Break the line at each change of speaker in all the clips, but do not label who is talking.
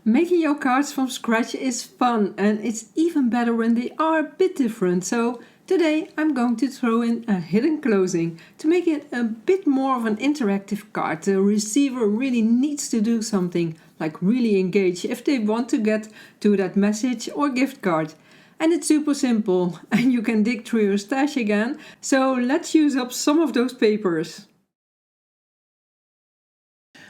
Making your cards from scratch is fun, and it's even better when they are a bit different. So today I'm going to throw in a hidden closing to make it a bit more of an interactive card. The receiver really needs to do something, like really engage if they want to get to that message or gift card. And it's super simple, and you can dig through your stash again. So let's use up some of those papers.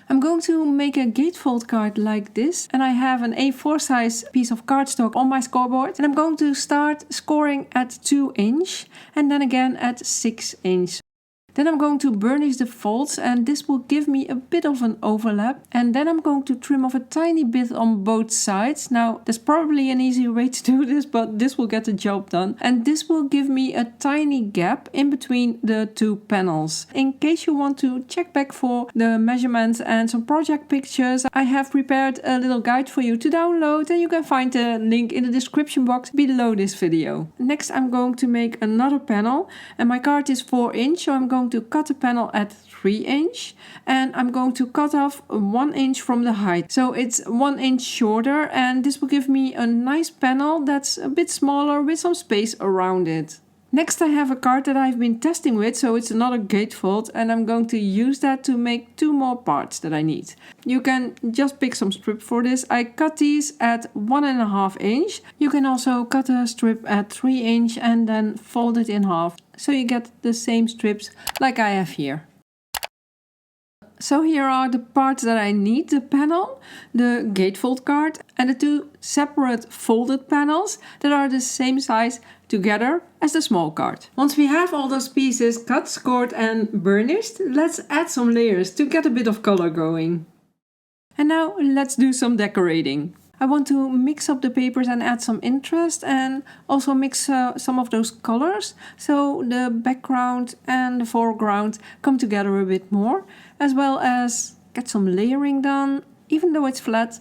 I'm going to make a gatefold card like this, and I have an A4 size piece of cardstock on my scoreboard, and I'm going to start scoring at 2 inch and then again at 6 inch. Then I'm going to burnish the folds, and this will give me a bit of an overlap, and then I'm going to trim off a tiny bit on both sides. Now there's probably an easier way to do this, but this will get the job done, and this will give me a tiny gap in between the two panels. In case you want to check back for the measurements and some project pictures, I have prepared a little guide for you to download, and you can find the link in the description box below this video. Next I'm going to make another panel, and my card is 4 inch, so I'm going to cut the panel at 3 inch, and I'm going to cut off 1 inch from the height, so it's 1 inch shorter, and this will give me a nice panel that's a bit smaller with some space around it. Next I have a card that I've been testing with, so it's another gatefold, and I'm going to use that to make 2 more parts that I need. You can just pick some strip for this. I cut these at 1.5 inch. You can also cut a strip at 3 inch and then fold it in half, so you get the same strips like I have here. So here are the parts that I need: the panel, the gatefold card, and the 2 separate folded panels that are the same size together as the small card. Once we have all those pieces cut, scored and burnished, let's add some layers to get a bit of color going. And now let's do some decorating. I want to mix up the papers and add some interest, and also mix some of those colors so the background and the foreground come together a bit more, as well as get some layering done. Even though it's flat,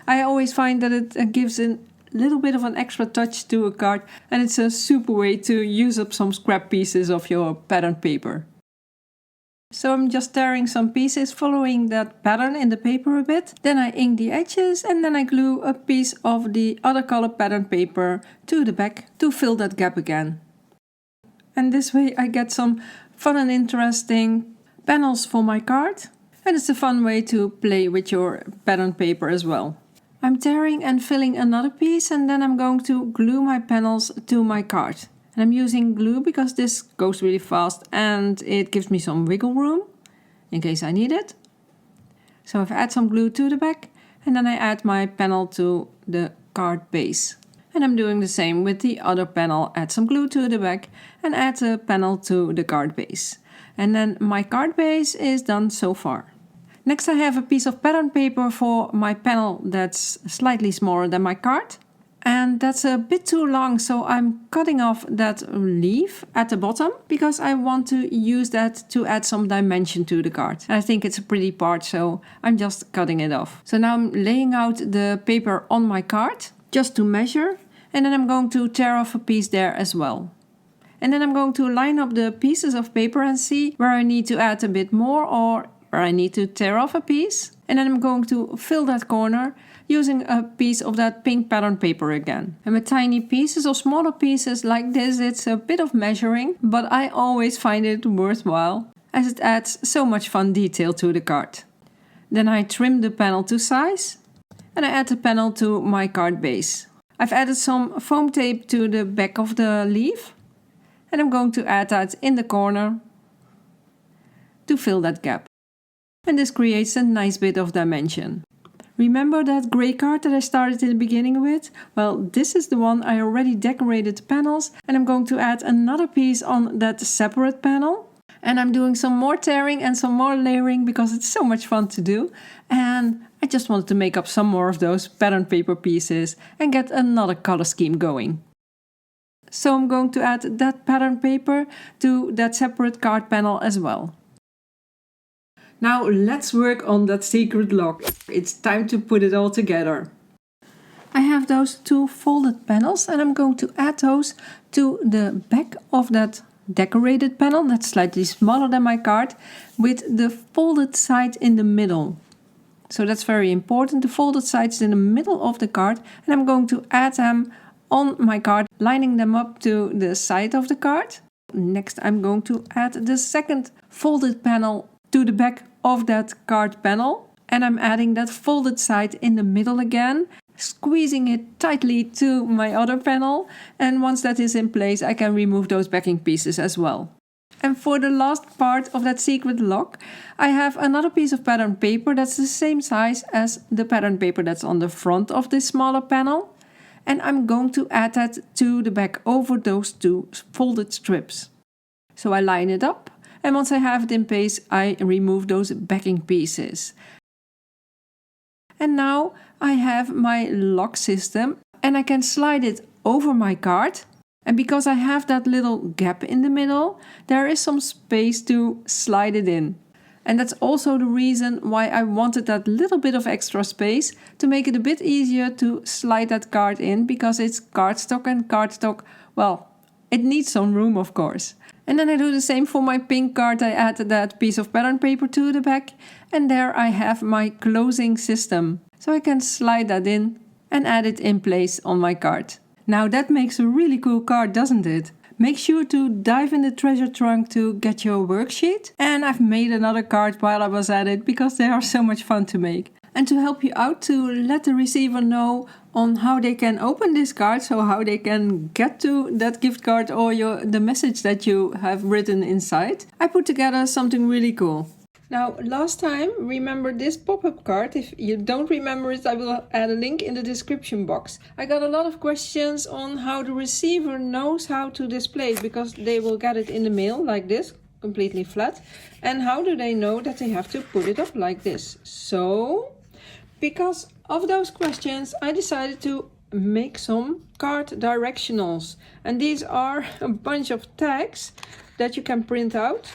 I always find that it gives a little bit of an extra touch to a card, and it's a super way to use up some scrap pieces of your pattern paper. So I'm just tearing some pieces following that pattern in the paper a bit. Then I ink the edges, and then I glue a piece of the other color pattern paper to the back to fill that gap again. And this way I get some fun and interesting panels for my card. And it's a fun way to play with your pattern paper as well. I'm tearing and filling another piece, and then I'm going to glue my panels to my card. And I'm using glue because this goes really fast and it gives me some wiggle room in case I need it. So I've added some glue to the back, and then I add my panel to the card base. And I'm doing the same with the other panel. Add some glue to the back and add a panel to the card base. And then my card base is done so far. Next I have a piece of pattern paper for my panel that's slightly smaller than my card. And that's a bit too long, so I'm cutting off that leaf at the bottom because I want to use that to add some dimension to the card. And I think it's a pretty part, so I'm just cutting it off. So now I'm laying out the paper on my card just to measure, and then I'm going to tear off a piece there as well. And then I'm going to line up the pieces of paper and see where I need to add a bit more or where I need to tear off a piece. And then I'm going to fill that corner using a piece of that pink pattern paper again. And with tiny pieces or smaller pieces like this, it's a bit of measuring, but I always find it worthwhile as it adds so much fun detail to the card. Then I trim the panel to size, and I add the panel to my card base. I've added some foam tape to the back of the leaf, and I'm going to add that in the corner to fill that gap. And this creates a nice bit of dimension. Remember that grey card that I started in the beginning with? Well, this is the one I already decorated the panels, and I'm going to add another piece on that separate panel. And I'm doing some more tearing and some more layering because it's so much fun to do. And I just wanted to make up some more of those pattern paper pieces and get another color scheme going. So I'm going to add that pattern paper to that separate card panel as well. Now let's work on that secret lock. It's time to put it all together. I have those 2 folded panels, and I'm going to add those to the back of that decorated panel that's slightly smaller than my card, with the folded side in the middle. So that's very important. The folded side is in the middle of the card and I'm going to add them on my card, lining them up to the side of the card. Next I'm going to add the second folded panel to the back of that card panel. And I'm adding that folded side in the middle again, squeezing it tightly to my other panel. And once that is in place, I can remove those backing pieces as well. And for the last part of that secret lock, I have another piece of pattern paper that's the same size as the pattern paper that's on the front of this smaller panel. And I'm going to add that to the back over those two folded strips. So I line it up, and once I have it in place, I remove those backing pieces. And now I have my lock system and I can slide it over my card. And because I have that little gap in the middle, there is some space to slide it in. And that's also the reason why I wanted that little bit of extra space to make it a bit easier to slide that card in, because it's cardstock, and cardstock, well, it needs some room, of course. And then I do the same for my pink card. I added that piece of pattern paper to the back, and there I have my closing system. So I can slide that in and add it in place on my card. Now that makes a really cool card, doesn't it? Make sure to dive in the treasure trunk to get your worksheet. And I've made another card while I was at it because they are so much fun to make. And to help you out to let the receiver know on how they can open this card, so how they can get to that gift card or the message that you have written inside, I put together something really cool. Now, last time, remember this pop-up card? If you don't remember it, I will add a link in the description box. I got a lot of questions on how the receiver knows how to display it, because they will get it in the mail like this, completely flat. And how do they know that they have to put it up like this? So, because of those questions, I decided to make some card directionals. And these are a bunch of tags that you can print out.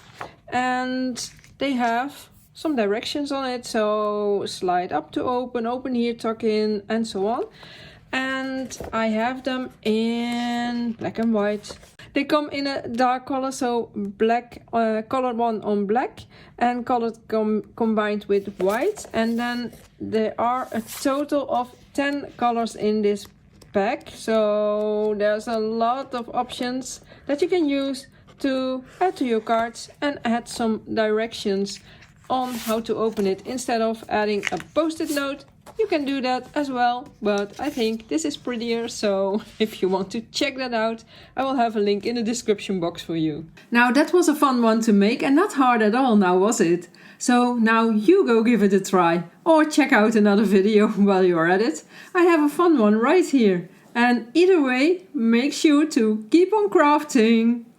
And they have some directions on it, so slide up to open, open here, tuck in, and so on. And I have them in black and white. They come in a dark color, so black, colored one on black, and colored combined with white. And then there are a total of 10 colors in this pack, so there's a lot of options that you can use to add to your cards and add some directions on how to open it. Instead of adding a post-it note, you can do that as well, but I think this is prettier, so if you want to check that out, I will have a link in the description box for you. Now that was a fun one to make and not hard at all, now was it? So now you go give it a try, or check out another video while you're at it. I have a fun one right here. And either way, make sure to keep on crafting!